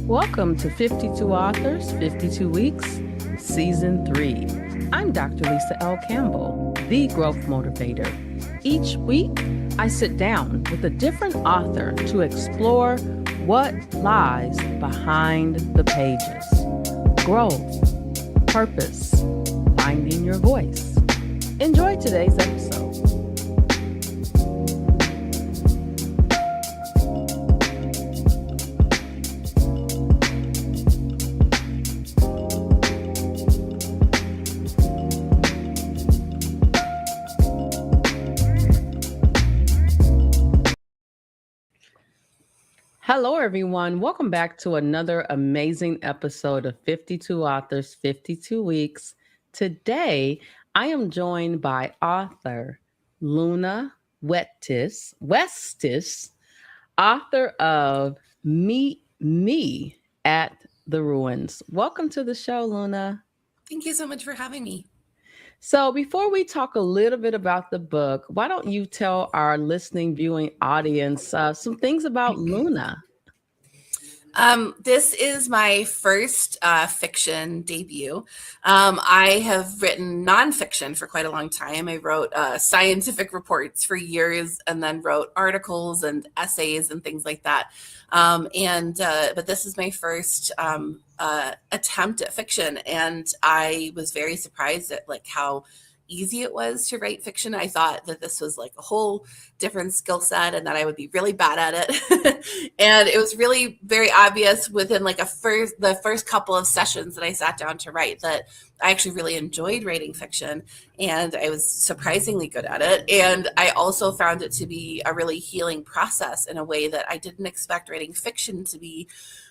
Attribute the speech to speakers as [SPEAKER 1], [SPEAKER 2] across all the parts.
[SPEAKER 1] Welcome to 52 Authors, 52 Weeks, Season 3. I'm Dr. Lisa L. Campbell, the Growth Motivator. Each week, I sit down with a different author to explore what lies behind the pages. Growth, purpose, finding your voice. Enjoy today's episode. Hello, everyone. Welcome back to another amazing episode of 52 Authors, 52 Weeks. Today, I am joined by author Luna Westish, author of Meet Me at the Ruins. Welcome to the show, Luna.
[SPEAKER 2] Thank you so much for having me.
[SPEAKER 1] So before we talk a little bit about the book, why don't you tell our listening, viewing audience some things about Luna?
[SPEAKER 2] This is my first fiction debut. I have written nonfiction for quite a long time. I wrote scientific reports for years and then wrote articles and essays and things like that. But this is my first attempt at fiction, and I was very surprised at how easy it was to write fiction. I thought that this was a whole different skill set and that I would be really bad at it. And it was really very obvious within the first couple of sessions that I sat down to write that I actually really enjoyed writing fiction, and I was surprisingly good at it. And I also found it to be a really healing process in a way that I didn't expect writing fiction to be.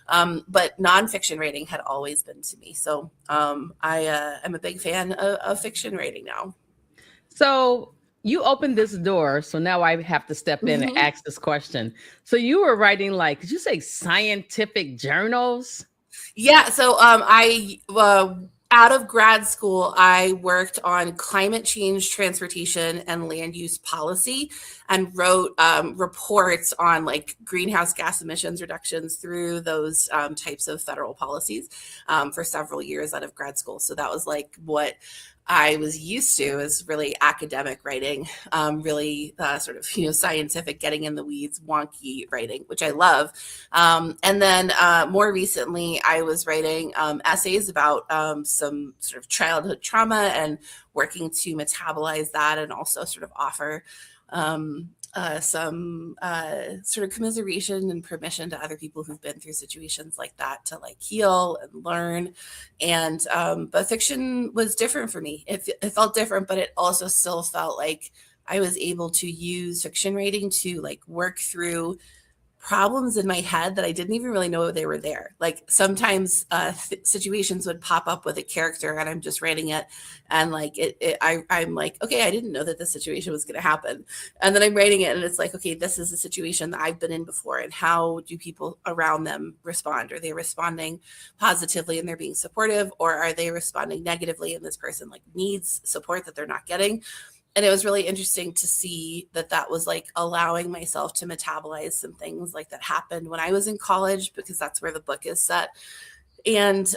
[SPEAKER 2] But nonfiction writing had always been to me. So I'm a big fan of fiction writing now.
[SPEAKER 1] So you opened this door. So now I have to step in and ask this question. So you were writing did you say scientific journals?
[SPEAKER 2] Yeah. So I out of grad school, I worked on climate change, transportation, and land use policy, and wrote reports on greenhouse gas emissions reductions through those types of federal policies for several years out of grad school. So that was what I was used to, is really academic writing, really sort of scientific, getting in the weeds, wonky writing, which I love. And then more recently, I was writing essays about some sort of childhood trauma and working to metabolize that, and also sort of offer some sort of commiseration and permission to other people who've been through situations like that to heal and learn. And but fiction was different for me. It felt different, but it also still felt like I was able to use fiction writing to work through problems in my head that I didn't even really know they were there. Sometimes situations would pop up with a character and I'm just writing it, and I'm like, okay, I didn't know that this situation was going to happen. And then I'm writing it and it's okay, this is a situation that I've been in before, and how do people around them respond? Are they responding positively and they're being supportive, or are they responding negatively and this person needs support that they're not getting? And it was really interesting to see that was allowing myself to metabolize some things that happened when I was in college, because that's where the book is set, and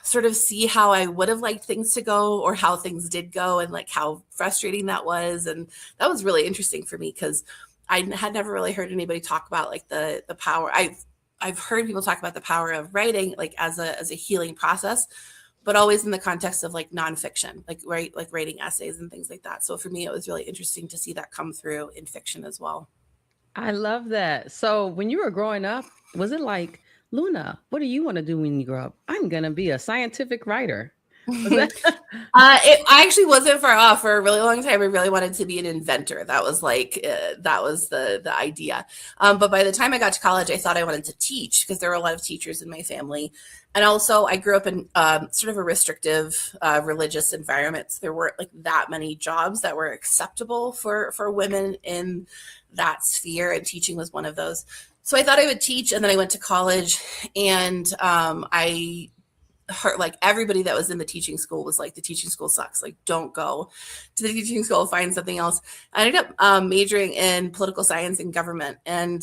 [SPEAKER 2] sort of see how I would have liked things to go, or how things did go, and how frustrating that was. And that was really interesting for me, because I had never really heard anybody talk about the power. I've heard people talk about the power of writing as a healing process, but always in the context of nonfiction, writing essays and things like that. So for me, it was really interesting to see that come through in fiction as well.
[SPEAKER 1] I love that. So when you were growing up, was it Luna, what do you want to do when you grow up? I'm going to be a scientific writer.
[SPEAKER 2] I actually wasn't far off. For a really long time, I really wanted to be an inventor. That was the idea. But by the time I got to college, I thought I wanted to teach, because there were a lot of teachers in my family. And also I grew up in sort of a restrictive religious environment. So there weren't that many jobs that were acceptable for women in that sphere, and teaching was one of those. So I thought I would teach, and then I went to college, and I like everybody that was in the teaching school was like, the teaching school sucks. Like, don't go to the teaching school, find something else. I ended up majoring in political science and government, and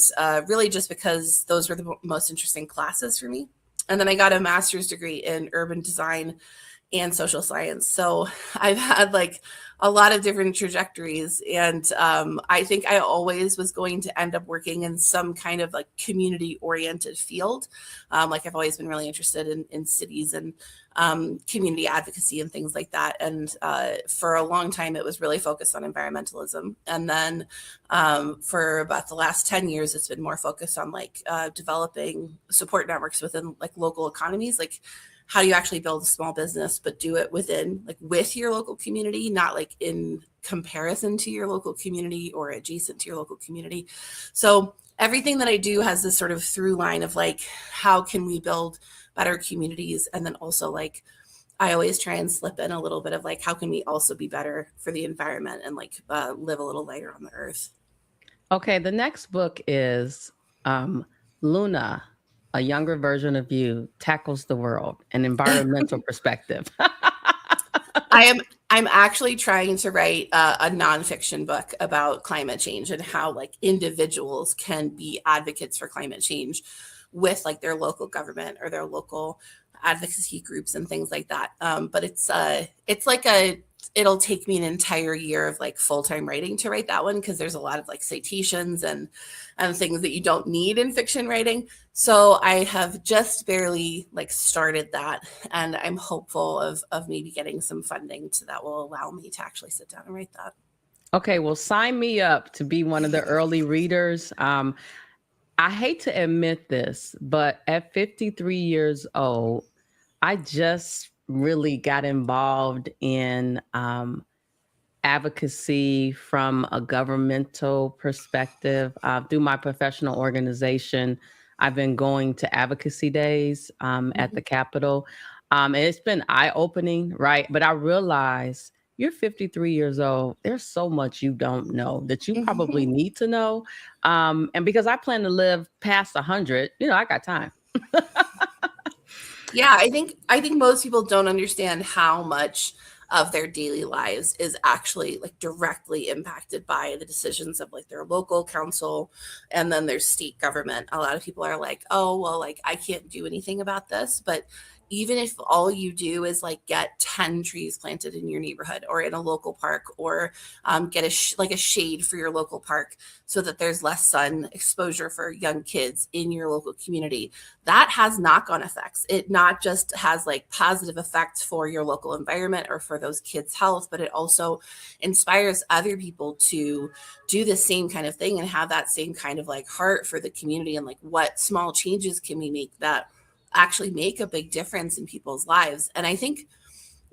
[SPEAKER 2] really just because those were the most interesting classes for me. And then I got a master's degree in urban design and social science. So I've had like a lot of different trajectories. And I think I always was going to end up working in some kind of like community oriented field. Like I've always been really interested in cities and community advocacy and things like that. And for a long time, it was really focused on environmentalism. And then for about the last 10 years, it's been more focused on like developing support networks within like local economies. Like, how do you actually build a small business, but do it within like with your local community, not like in comparison to your local community or adjacent to your local community. So everything that I do has this sort of through line of like, how can we build better communities? And then also like, I always try and slip in a little bit of like, how can we also be better for the environment and like live a little lighter on the earth?
[SPEAKER 1] Okay, the next book is Luna, a younger version of you tackles the world, an environmental perspective.
[SPEAKER 2] I'm actually trying to write a nonfiction book about climate change and how like individuals can be advocates for climate change with like their local government or their local advocacy groups and things like that. But it's like it'll take me an entire year of like full-time writing to write that one, because there's a lot of like citations and things that you don't need in fiction writing. So I have just barely like started that, and I'm hopeful of maybe getting some funding that will allow me to actually sit down and write that.
[SPEAKER 1] Okay, well, sign me up to be one of the early readers. I hate to admit this, but at 53 years old, I just really got involved in advocacy from a governmental perspective. Through my professional organization, I've been going to advocacy days at the Capitol. And it's been eye-opening, right? But I realize you're 53 years old. There's so much you don't know that you probably need to know. And because I plan to live past 100, I got time.
[SPEAKER 2] Yeah, I think most people don't understand how much of their daily lives is actually like directly impacted by the decisions of like their local council and then their state government. A lot of people are like, oh, well, like I can't do anything about this. But even if all you do is like get 10 trees planted in your neighborhood or in a local park, or get a shade for your local park so that there's less sun exposure for young kids in your local community, that has knock-on effects. It not just has like positive effects for your local environment or for those kids' health, but it also inspires other people to do the same kind of thing and have that same kind of like heart for the community, and like what small changes can we make that actually make a big difference in people's lives. And I think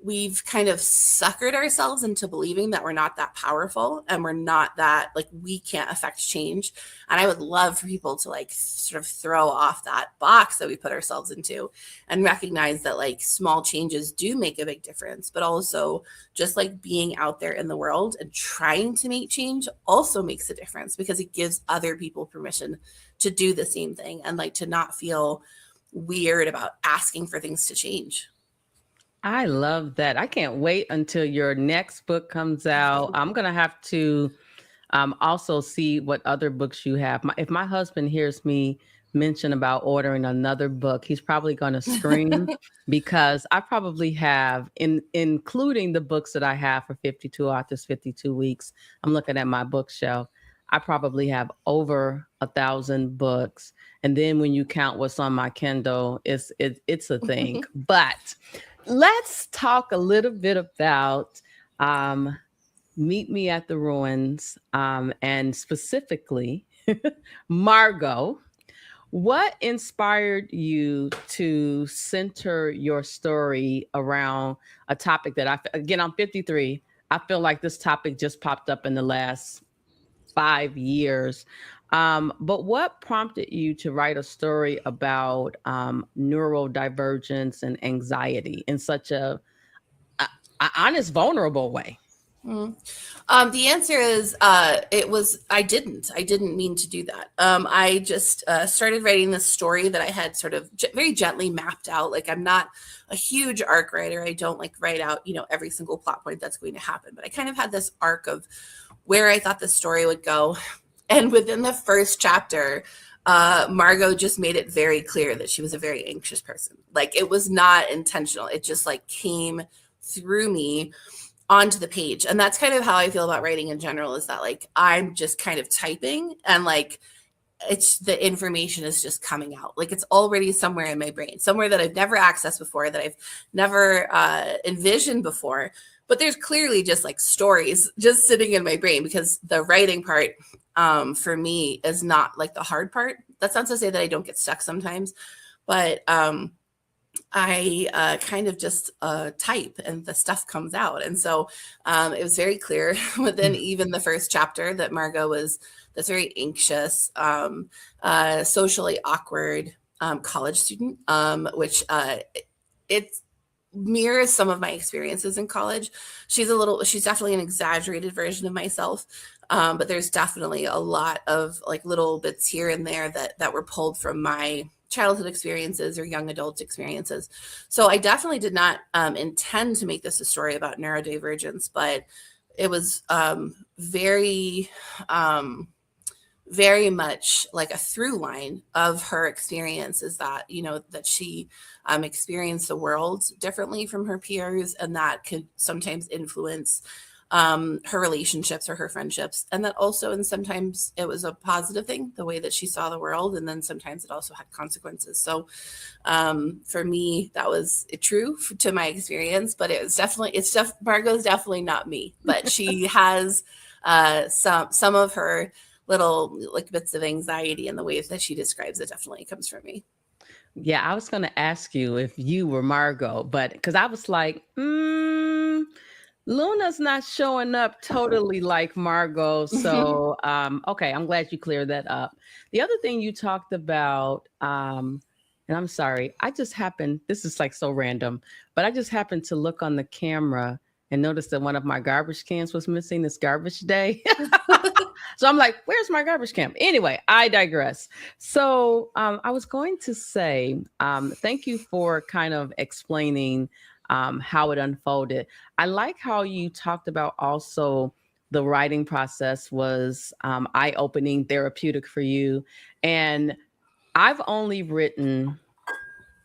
[SPEAKER 2] we've kind of suckered ourselves into believing that we're not that powerful and we're not that like we can't affect change. And I would love for people to like sort of throw off that box that we put ourselves into and recognize that like small changes do make a big difference, but also just like being out there in the world and trying to make change also makes a difference, because it gives other people permission to do the same thing and like to not feel weird about asking for things to change.
[SPEAKER 1] I love that. I can't wait until your next book comes out. I'm going to have to also see what other books you have. If my husband hears me mention about ordering another book, he's probably going to scream because I probably have, including the books that I have for 52 Authors, 52 Weeks, I'm looking at my bookshelf. I probably have over 1,000 books. And then when you count what's on my Kindle, it's a thing. But let's talk a little bit about Meet Me at the Ruins, and specifically Margot. What inspired you to center your story around a topic that I'm 53. I feel like this topic just popped up in the last 5 years. But what prompted you to write a story about neurodivergence and anxiety in such a honest, vulnerable way?
[SPEAKER 2] Mm. The answer is I didn't mean to do that. I just started writing this story that I had sort of very gently mapped out. Like, I'm not a huge arc writer. I don't like write out, every single plot point that's going to happen, but I kind of had this arc of where I thought the story would go. And within the first chapter, Margot just made it very clear that she was a very anxious person. Like, it was not intentional. It just like came through me onto the page. And that's kind of how I feel about writing in general, is that like I'm just kind of typing, and like it's the information is just coming out. Like, it's already somewhere in my brain, somewhere that I've never accessed before, that I've never envisioned before. But there's clearly just like stories just sitting in my brain, because the writing part for me is not like the hard part. That's not to say that I don't get stuck sometimes, but I kind of just type and the stuff comes out. And so it was very clear within even the first chapter that Margot was this very anxious, socially awkward college student, which it mirrors some of my experiences in college. She's definitely an exaggerated version of myself. But there's definitely a lot of like little bits here and there that were pulled from my childhood experiences or young adult experiences. So I definitely did not intend to make this a story about neurodivergence, but it was very much like a through line of her experience, is that, that she experienced the world differently from her peers, and that could sometimes influence her relationships or her friendships. And that also, and sometimes it was a positive thing, the way that she saw the world. And then sometimes it also had consequences. So for me, that was true to my experience, but Margot's definitely not me, but she has some of her little like bits of anxiety, and the ways that she describes it definitely comes from me.
[SPEAKER 1] Yeah, I was going to ask you if you were Margot, but because I was like, Luna's not showing up totally like Margot. So, okay, I'm glad you cleared that up. The other thing you talked about, and I'm sorry, this is like so random, but I just happened to look on the camera and noticed that one of my garbage cans was missing. This garbage day. So I'm like, where's my garbage can? Anyway, I digress. So I was going to say, thank you for kind of explaining how it unfolded. I like how you talked about also the writing process was eye-opening, therapeutic for you. And I've only written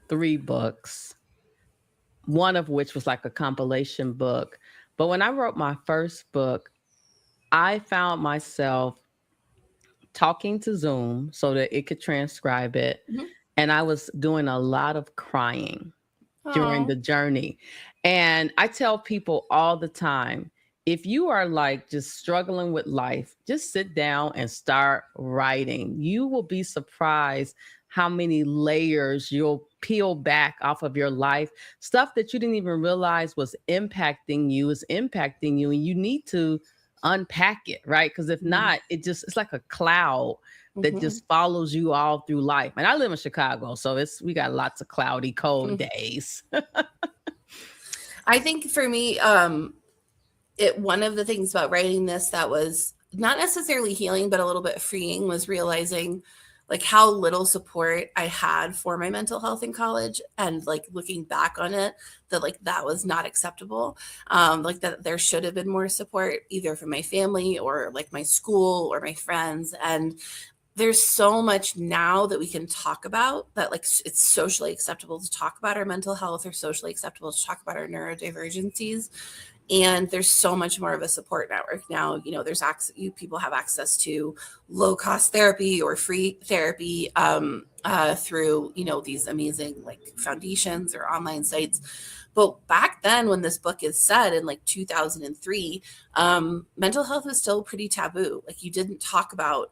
[SPEAKER 1] 3 books, one of which was like a compilation book. But when I wrote my first book, I found myself talking to Zoom so that it could transcribe it. Mm-hmm. And I was doing a lot of crying during the journey. And I tell people all the time, if you are like just struggling with life, just sit down and start writing. You will be surprised how many layers you'll peel back off of your life. Stuff that you didn't even realize was impacting you is impacting you. And you need to unpack it, right? Because if not, it's like a cloud that just follows you all through life. And I live in Chicago, so we got lots of cloudy, cold days.
[SPEAKER 2] I think for me, one of the things about writing this that was not necessarily healing, but a little bit freeing, was realizing like how little support I had for my mental health in college, and like looking back on it, that like that was not acceptable. Like that there should have been more support, either from my family or like my school or my friends. And there's so much now that we can talk about, that like it's socially acceptable to talk about our mental health, or socially acceptable to talk about our neurodivergencies. And there's so much more of a support network now. There's people have access to low cost therapy or free therapy through, these amazing like foundations or online sites. But back then, when this book is set in like 2003, mental health was still pretty taboo. Like, you didn't talk about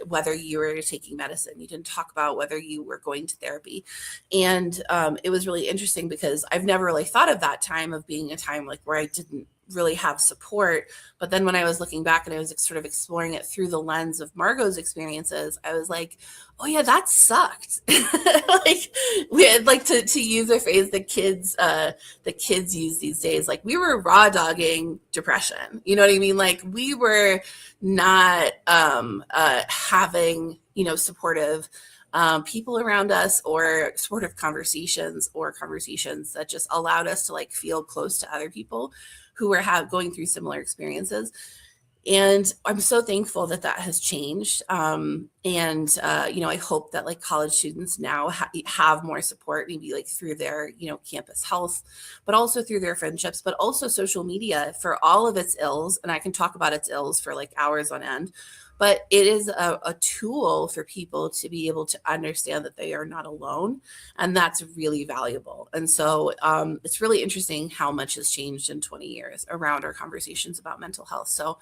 [SPEAKER 2] whether you were taking medicine. You didn't talk about whether you were going to therapy. And it was really interesting, because I've never really thought of that time of being a time like where I didn't really have support. But then when I was looking back and I was sort of exploring it through the lens of Margot's experiences, I was like, oh yeah, that sucked. Like we had, like, to use a phrase the kids use these days, like we were raw dogging depression. You know what I mean? Like we were not having, supportive people around us, or supportive conversations, or conversations that just allowed us to like feel close to other people who were going through similar experiences. And I'm so thankful that that has changed. I hope that like college students now have more support, maybe like through their, campus health, but also through their friendships, but also social media for all of its ills. And I can talk about its ills for like hours on end. But it is a tool for people to be able to understand that they are not alone. And that's really valuable. And so it's really interesting how much has changed in 20 years around our conversations about mental health. So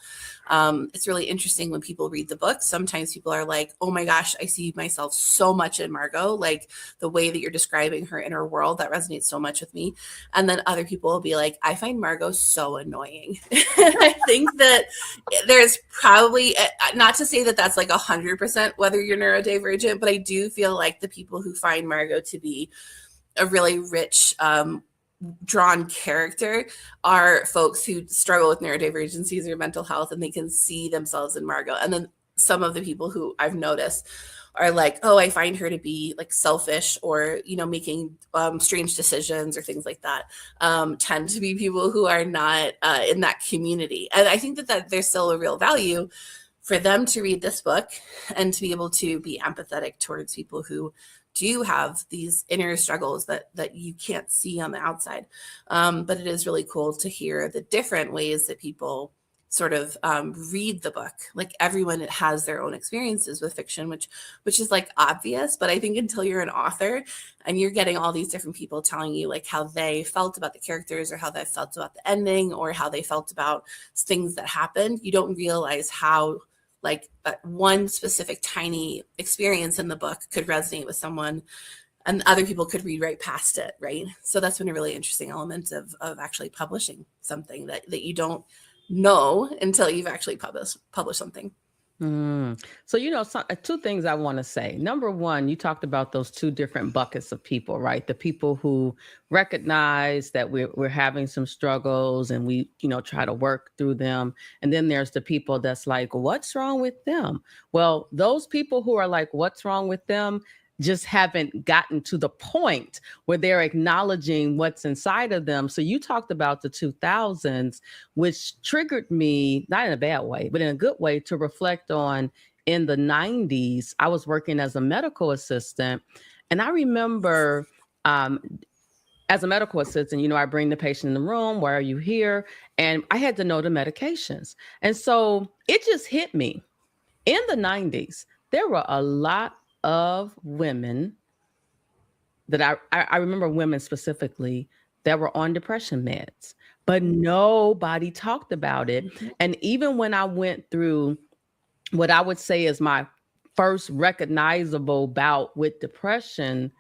[SPEAKER 2] it's really interesting when people read the book. Sometimes people are like, oh my gosh, I see myself so much in Margot, like the way that you're describing her inner world, that resonates so much with me. And then other people will be like, I find Margot so annoying. I think that there's probably, not to say that that's like 100% whether you're neurodivergent, but I do feel like the people who find Margot to be a really rich, drawn character are folks who struggle with neurodivergencies or mental health, and they can see themselves in Margot. And then some of the people who I've noticed are like, oh, I find her to be like selfish, or, making strange decisions or things like that, tend to be people who are not in that community. And I think that there's still a real value for them to read this book and to be able to be empathetic towards people who do have these inner struggles that you can't see on the outside. But it is really cool to hear the different ways that people sort of read the book. Like everyone has their own experiences with fiction, which is like obvious. But I think until you're an author and you're getting all these different people telling you like how they felt about the characters, or how they felt about the ending, or how they felt about things that happened, you don't realize how like one specific tiny experience in the book could resonate with someone, and other people could read right past it, right? So that's been a really interesting element of actually publishing something that you don't know until you've actually published something.
[SPEAKER 1] So, two things I want to say. Number one, you talked about those two different buckets of people, right? The people who recognize that we're having some struggles, and we, try to work through them. And then there's the people that's like, what's wrong with them? Well, those people who are like, what's wrong with them, just haven't gotten to the point where they're acknowledging what's inside of them. So you talked about the 2000s, which triggered me, not in a bad way, but in a good way, to reflect on. In the 90s, I was working as a medical assistant. And I remember as a medical assistant, I bring the patient in the room. Why are you here? And I had to know the medications. And so it just hit me. In the 90s, there were a lot of women that I remember, women specifically, that were on depression meds, but nobody talked about it. And even when I went through what I would say is my first recognizable bout with depression,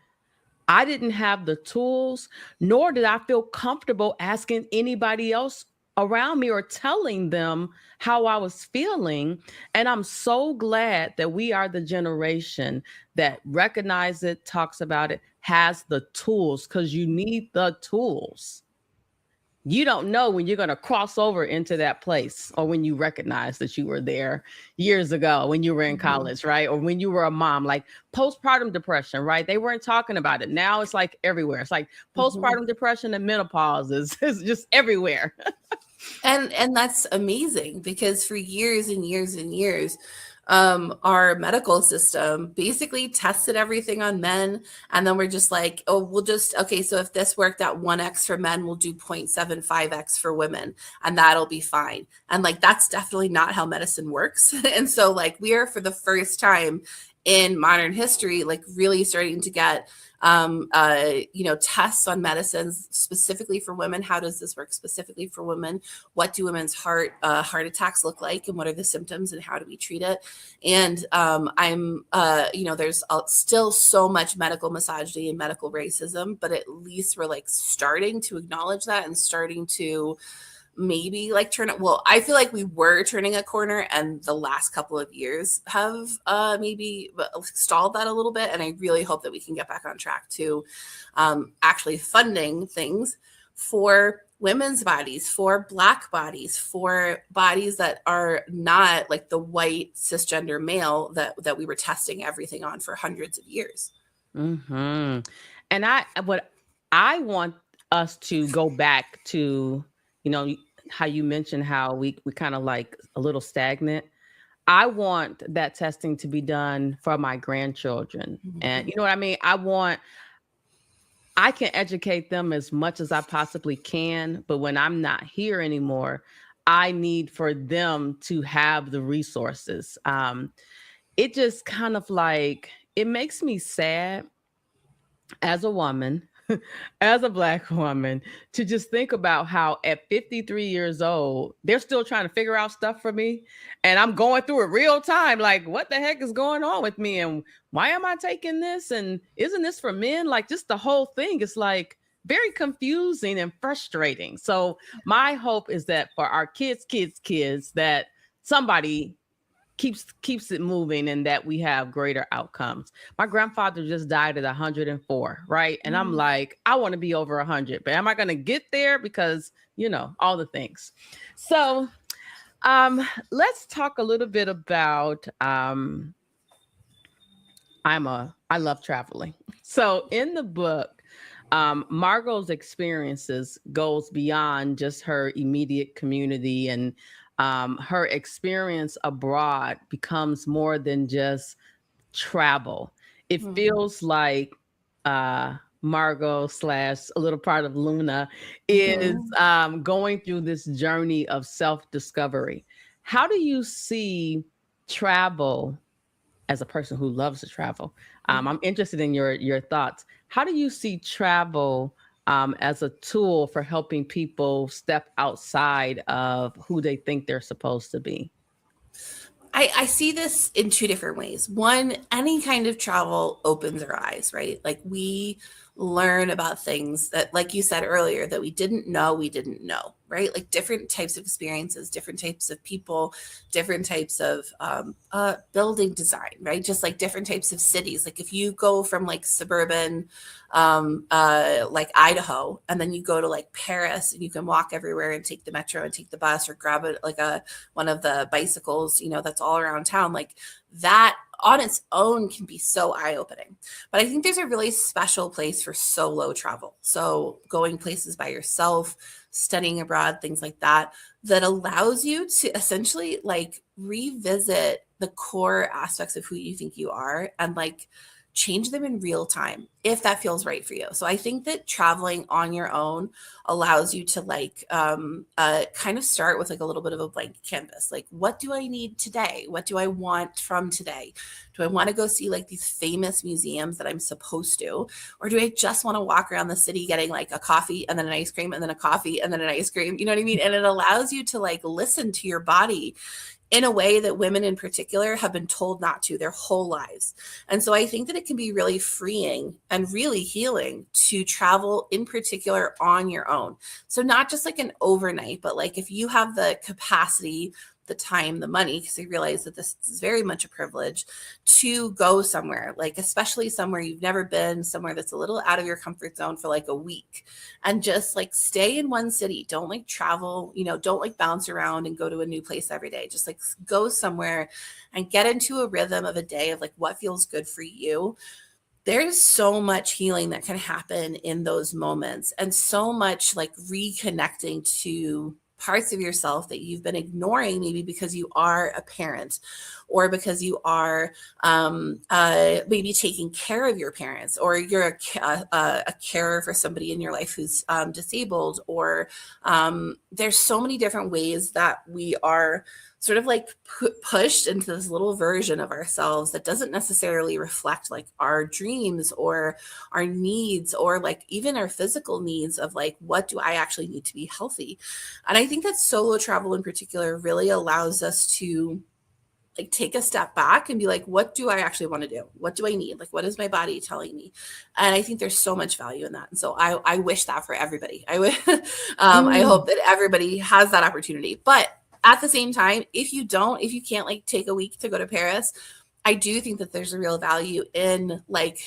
[SPEAKER 1] I didn't have the tools, nor did I feel comfortable asking anybody else around me or telling them how I was feeling. And I'm so glad that we are the generation that recognizes it, talks about it, has the tools, because you need the tools. You don't know when you're going to cross over into that place, or when you recognize that you were there years ago when you were in college, right? Or when you were a mom, like postpartum depression, right? They weren't talking about it. Now it's like everywhere. It's like postpartum depression and menopause is just everywhere.
[SPEAKER 2] And that's amazing, because for years and years and years, our medical system basically tested everything on men. And then we're just like, oh, okay, so if this worked at 1x for men, we'll do 0.75x for women, and that'll be fine. And like, that's definitely not how medicine works. And so like, we are for the first time in modern history, like really starting to get tests on medicines specifically for women. How does this work specifically for women? What do women's heart attacks look like, and what are the symptoms, and how do we treat it? And there's still so much medical misogyny and medical racism, but at least we're like starting to acknowledge that, and starting to maybe like I feel like we were turning a corner, and the last couple of years have maybe stalled that a little bit. And I really hope that we can get back on track to actually funding things for women's bodies, for Black bodies, for bodies that are not like the white cisgender male that we were testing everything on for hundreds of years.
[SPEAKER 1] Mm-hmm. And what I want us to go back to, how you mentioned how we kind of like a little stagnant. I want that testing to be done for my grandchildren. And you know what I mean? I can educate them as much as I possibly can, but when I'm not here anymore, I need for them to have the resources. It just kind of like, it makes me sad as a woman, as a Black woman, to just think about how at 53 years old, they're still trying to figure out stuff for me. And I'm going through it real time. Like, what the heck is going on with me? And why am I taking this? And isn't this for men? Like, just the whole thing is like very confusing and frustrating. So my hope is that for our kids, that somebody keeps it moving and that we have greater outcomes. My grandfather just died at 104, right? And I'm like, I want to be over 100, but am I going to get there? Because, all the things. So let's talk a little bit about, I love traveling. So in the book, Margot's experiences goes beyond just her immediate community, and her experience abroad becomes more than just travel. It feels like Margot / a little part of Luna is going through this journey of self-discovery. How do you see travel as a person who loves to travel? I'm interested in your thoughts. How do you see travel as a tool for helping people step outside of who they think they're supposed to be?
[SPEAKER 2] I see this in two different ways. One, any kind of travel opens our eyes, right? Like we learn about things that, like you said earlier, that we didn't know, right? Like different types of experiences, different types of people, different types of building design, right? Just like different types of cities. Like if you go from like suburban, like Idaho, and then you go to like Paris, and you can walk everywhere and take the metro and take the bus or grab one of the bicycles, that's all around town. Like that on its own can be so eye-opening. But I think there's a really special place for solo travel. So going places by yourself, studying abroad, things like that allows you to essentially like revisit the core aspects of who you think you are and like change them in real time if that feels right for you. So I think that traveling on your own allows you to like kind of start with like a little bit of a blank canvas. Like, what do I need today? What do I want from today? Do I want to go see like these famous museums that I'm supposed to? Or do I just want to walk around the city getting like a coffee and then an ice cream and then a coffee and then an ice cream? You know what I mean? And it allows you to like listen to your body in a way that women in particular have been told not to their whole lives. And so I think that it can be really freeing and really healing to travel in particular on your own. So not just like an overnight, but like if you have the capacity, the time, the money, because I realize that this is very much a privilege to go somewhere, like especially somewhere you've never been, somewhere that's a little out of your comfort zone for like a week, and just like stay in one city. Don't like travel, don't like bounce around and go to a new place every day. Just like go somewhere and get into a rhythm of a day of like what feels good for you. There's so much healing that can happen in those moments, and so much like reconnecting to parts of yourself that you've been ignoring, maybe because you are a parent or because you are maybe taking care of your parents, or you're a carer for somebody in your life who's disabled, or there's so many different ways that we are sort of like pushed into this little version of ourselves that doesn't necessarily reflect like our dreams or our needs, or like even our physical needs of like, what do I actually need to be healthy? And I think that solo travel in particular really allows us to like take a step back and be like, what do I actually want to do? What do I need? Like, what is my body telling me? And I think there's so much value in that. And so I wish that for everybody. I hope that everybody has that opportunity. But at the same time, if you can't like take a week to go to Paris, I do think that there's a real value in like,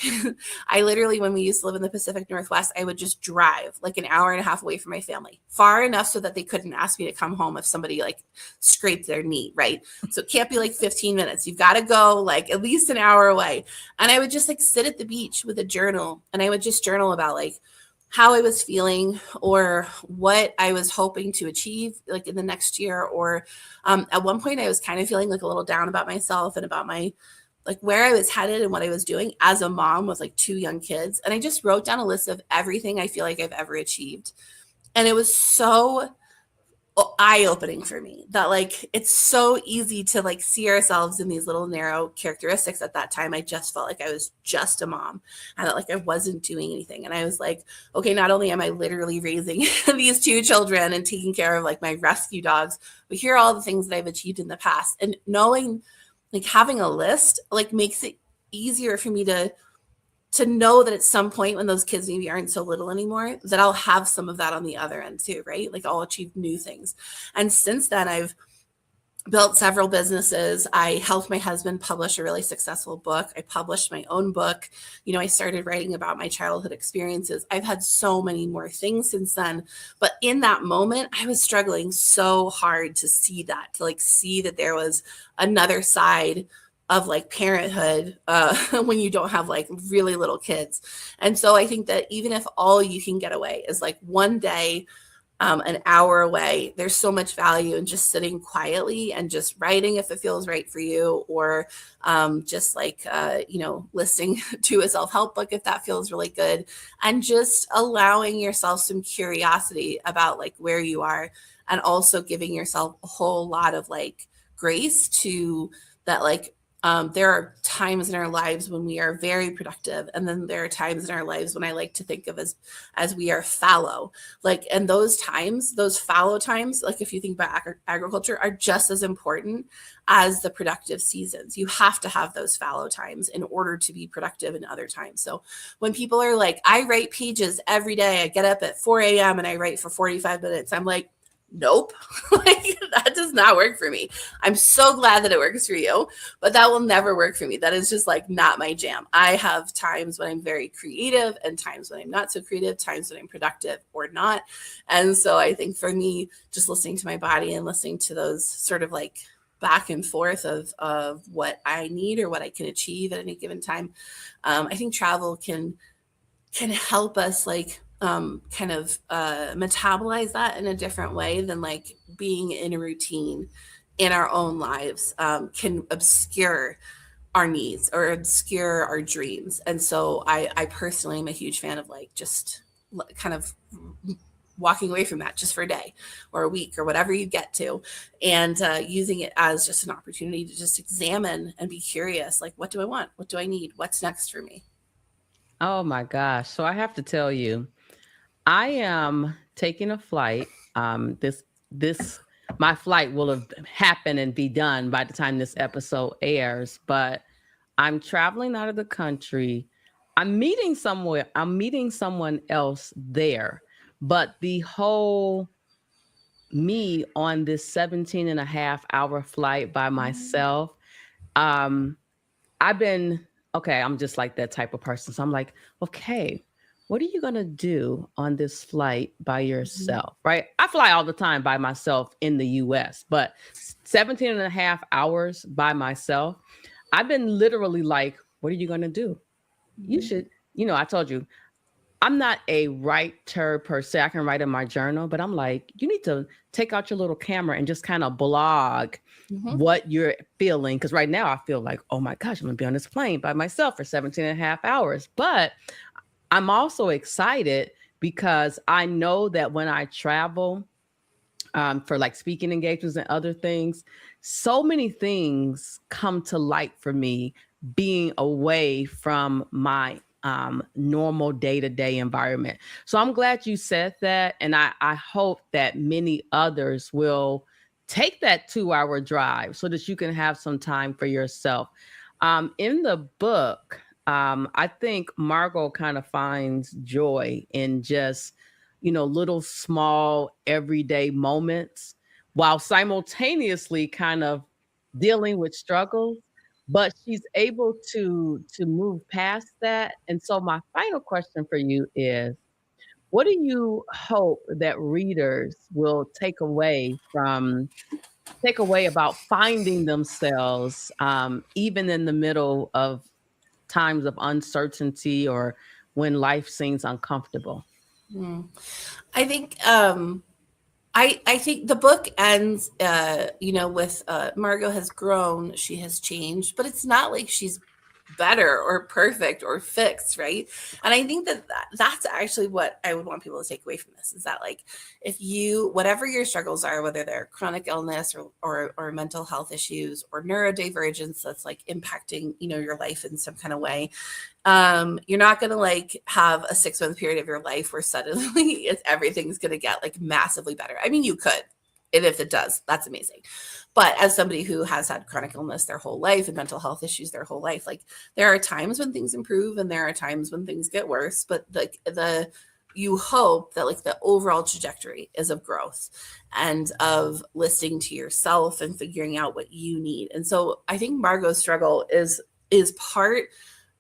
[SPEAKER 2] I literally, when we used to live in the Pacific Northwest, I would just drive like an hour and a half away from my family, far enough so that they couldn't ask me to come home if somebody like scraped their knee, right? So it can't be like 15 minutes. You've got to go like at least an hour away. And I would just like sit at the beach with a journal, and I would just journal about like how I was feeling or what I was hoping to achieve like in the next year. Or at one point I was kind of feeling like a little down about myself and about my like where I was headed and what I was doing as a mom with like 2 young kids. And I just wrote down a list of everything I feel like I've ever achieved. And it was so eye-opening for me that like it's so easy to like see ourselves in these little narrow characteristics. At that time I just felt like I was just a mom and that like I wasn't doing anything. And I was like, okay, not only am I literally raising these 2 children and taking care of like my rescue dogs, but here are all the things that I've achieved in the past. And knowing like having a list like makes it easier for me to know that at some point when those kids maybe aren't so little anymore, that I'll have some of that on the other end too, right? Like I'll achieve new things. And since then, I've built several businesses. I helped my husband publish a really successful book. I published my own book. You know, I started writing about my childhood experiences. I've had so many more things since then. But in that moment, I was struggling so hard to see that, to like see that there was another side of like parenthood when you don't have like really little kids. And so I think that even if all you can get away is like one day, an hour away, there's so much value in just sitting quietly and just writing if it feels right for you, or just like, listening to a self-help book if that feels really good, and just allowing yourself some curiosity about like where you are, and also giving yourself a whole lot of like grace to that. Like, there are times in our lives when we are very productive. And then there are times in our lives when I like to think of as we are fallow. Like, and those times, those fallow times, like if you think about agriculture, are just as important as the productive seasons. You have to have those fallow times in order to be productive in other times. So when people are like, I write pages every day, I get up at 4 a.m. and I write for 45 minutes. I'm like, nope, like that does not work for me. I'm so glad that it works for you, but that will never work for me. That is just like not my jam. I have times when I'm very creative and times when I'm not so creative, times when I'm productive or not. And so I think for me, just listening to my body and listening to those sort of like back and forth of what I need or what I can achieve at any given time, I think travel can help us like kind of metabolize that in a different way than like being in a routine in our own lives can obscure our needs or obscure our dreams. And so I personally am a huge fan of like just kind of walking away from that just for a day or a week or whatever you get to, and using it as just an opportunity to just examine and be curious, like, what do I want? What do I need? What's next for me?
[SPEAKER 1] Oh my gosh. So I have to tell you, I am taking a flight. This my flight will have happened and be done by the time this episode airs, but I'm traveling out of the country. I'm meeting someone else there. But the whole me on this 17 and a half hour flight by myself, um, I've been okay, I'm just like that type of person. So I'm like, okay, what are you going to do on this flight by yourself? Right? I fly all the time by myself in the US, but 17 and a half hours by myself, I've been literally like, what are you going to do? You should, I told you, I'm not a writer per se. I can write in my journal, but I'm like, you need to take out your little camera and just kind of blog what you're feeling. Because right now I feel like, oh my gosh, I'm going to be on this plane by myself for 17 and a half hours. But I'm also excited because I know that when I travel for like speaking engagements and other things, so many things come to light for me being away from my normal day-to-day environment. So I'm glad you said that. And I hope that many others will take that 2 hour drive so that you can have some time for yourself. In the book, I think Margot kind of finds joy in just, little small everyday moments while simultaneously kind of dealing with struggles, but she's able to move past that. And so my final question for you is, what do you hope that readers will take away about finding themselves, even in the middle of times of uncertainty or when life seems uncomfortable?
[SPEAKER 2] Mm. I think I think the book ends, with Margot has grown, she has changed, but it's not like she's better or perfect or fixed, right? And I think that's actually what I would want people to take away from this, is that, like, if you, whatever your struggles are, whether they're chronic illness or mental health issues or neurodivergence that's like impacting, your life in some kind of way, you're not going to like have a 6 month period of your life where suddenly everything's going to get like massively better. I mean, you could, and if it does, that's amazing. But as somebody who has had chronic illness their whole life and mental health issues their whole life, like, there are times when things improve and there are times when things get worse, but the you hope that, like, the overall trajectory is of growth and of listening to yourself and figuring out what you need. And so I think Margot's struggle is part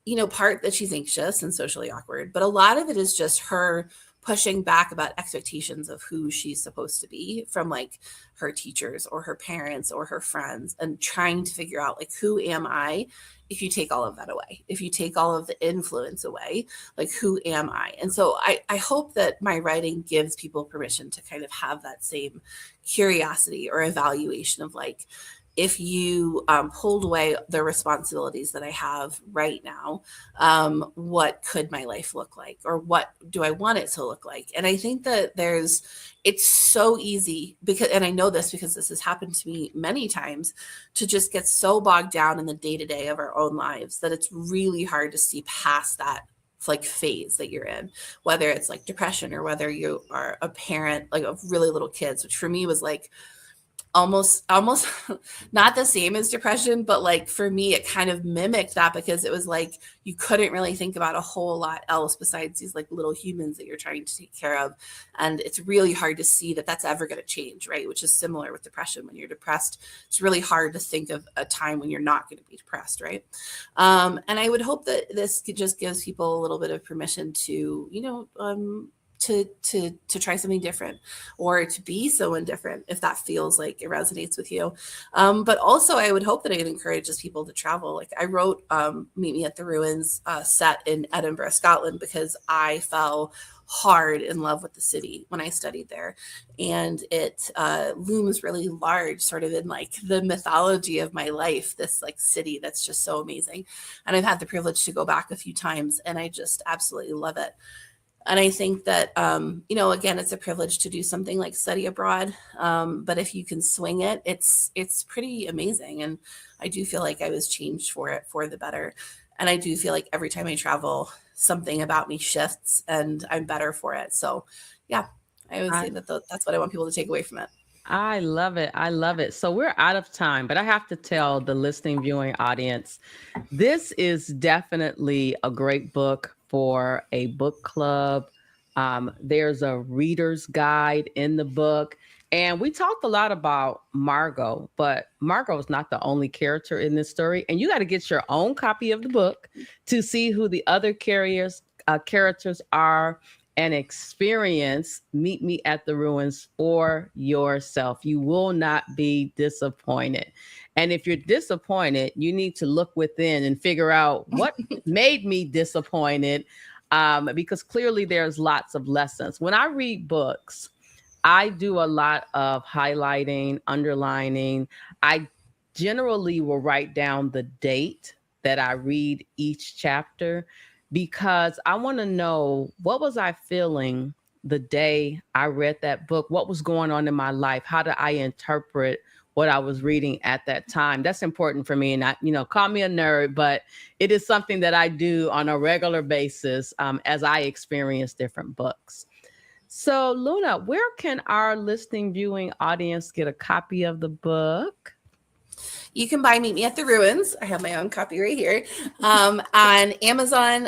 [SPEAKER 2] that she's anxious and socially awkward, but a lot of it is just her pushing back about expectations of who she's supposed to be from, like, her teachers or her parents or her friends, and trying to figure out, like, who am I if you take all of that away, if you take all of the influence away, like, who am I? And so I hope that my writing gives people permission to kind of have that same curiosity or evaluation of, like, if you pulled away the responsibilities that I have right now, what could my life look like? Or what do I want it to look like? And I think that it's so easy, because, and I know this because this has happened to me many times, to just get so bogged down in the day-to-day of our own lives that it's really hard to see past that, like, phase that you're in, whether it's like depression or whether you are a parent, like, of really little kids, which for me was like almost not the same as depression, but, like, for me it kind of mimicked that, because it was like you couldn't really think about a whole lot else besides these, like, little humans that you're trying to take care of. And it's really hard to see that that's ever going to change, right? Which is similar with depression. When you're depressed, it's really hard to think of a time when you're not going to be depressed, right? And I would hope that this just gives people a little bit of permission to, to try something different, or to be so indifferent if that feels like it resonates with you. But also I would hope that it encourages people to travel. Like, I wrote Meet Me at the Ruins set in Edinburgh, Scotland, because I fell hard in love with the city when I studied there. And it looms really large sort of in, like, the mythology of my life, this, like, city that's just so amazing. And I've had the privilege to go back a few times and I just absolutely love it. And I think that, again, it's a privilege to do something like study abroad. But if you can swing it, it's pretty amazing. And I do feel like I was changed for it, for the better. And I do feel like every time I travel, something about me shifts and I'm better for it. So yeah, I would say that that's what I want people to take away from it.
[SPEAKER 1] I love it. I love it. So we're out of time, but I have to tell the listening, viewing audience, this is definitely a great book for a book club. There's a reader's guide in the book. And we talked a lot about Margot, but Margot is not the only character in this story. And you got to get your own copy of the book to see who the other characters are, and experience Meet Me at the Ruins for yourself. You will not be disappointed. And if you're disappointed, you need to look within and figure out what made me disappointed, because clearly there's lots of lessons. When I read books, I do a lot of highlighting, underlining. I generally will write down the date that I read each chapter, because I want to know, what was I feeling the day I read that book? What was going on in my life? How did I interpret what I was reading at that time? That's important for me. And call me a nerd, but it is something that I do on a regular basis, as I experience different books. So, Luna, where can our listening, viewing audience get a copy of the book?
[SPEAKER 2] You can buy Meet Me at the Ruins. I have my own copy right here on Amazon,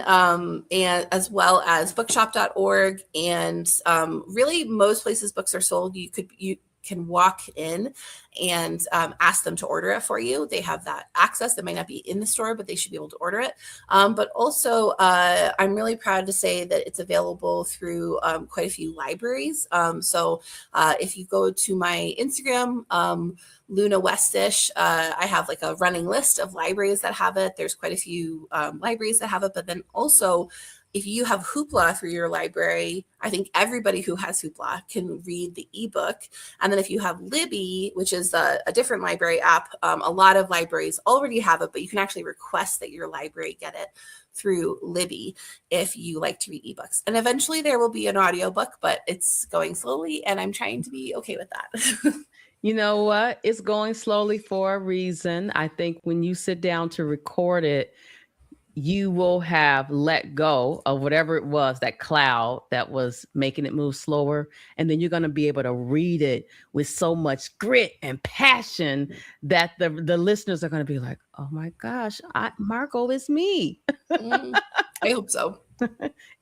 [SPEAKER 2] and as well as bookshop.org. And really, most places books are sold. You can walk in and ask them to order it for you. They have that access. That might not be in the store, but they should be able to order it. But also, I'm really proud to say that it's available through quite a few libraries. So if you go to my Instagram, Luna Westish, I have like a running list of libraries that have it. There's quite a few libraries that have it, but then also if you have Hoopla through your library, I think everybody who has Hoopla can read the ebook. And then if you have Libby, which is a different library app, a lot of libraries already have it, but you can actually request that your library get it through Libby if you like to read ebooks. And eventually there will be an audiobook, but it's going slowly and I'm trying to be okay with that.
[SPEAKER 1] You know what? It's going slowly for a reason. I think when you sit down to record it, you will have let go of whatever it was, that cloud that was making it move slower. And then you're going to be able to read it with so much grit and passion that the listeners are going to be like, oh my gosh, Margot is me.
[SPEAKER 2] I hope so.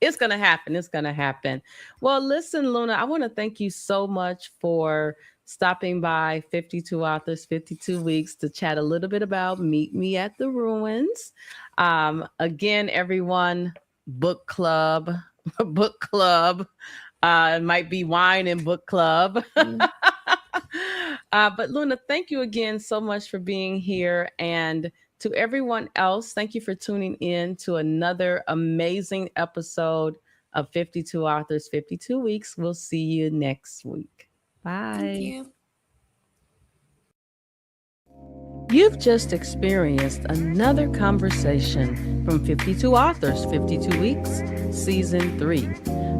[SPEAKER 1] It's going to happen. It's going to happen. Well, listen, Luna, I want to thank you so much for stopping by 52 Authors, 52 Weeks to chat a little bit about Meet Me at the Ruins. Again, everyone, book club, book club. It might be wine and book club. But Luna, thank you again so much for being here. And to everyone else, thank you for tuning in to another amazing episode of 52 Authors, 52 Weeks. We'll see you next week. Bye.
[SPEAKER 2] Thank you.
[SPEAKER 1] You've just experienced another conversation from 52 Authors, 52 Weeks, Season 3.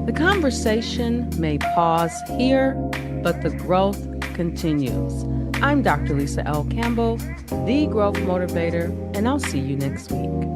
[SPEAKER 1] The conversation may pause here, but the growth continues. I'm Dr. Lisa L. Campbell, the Growth Motivator, and I'll see you next week.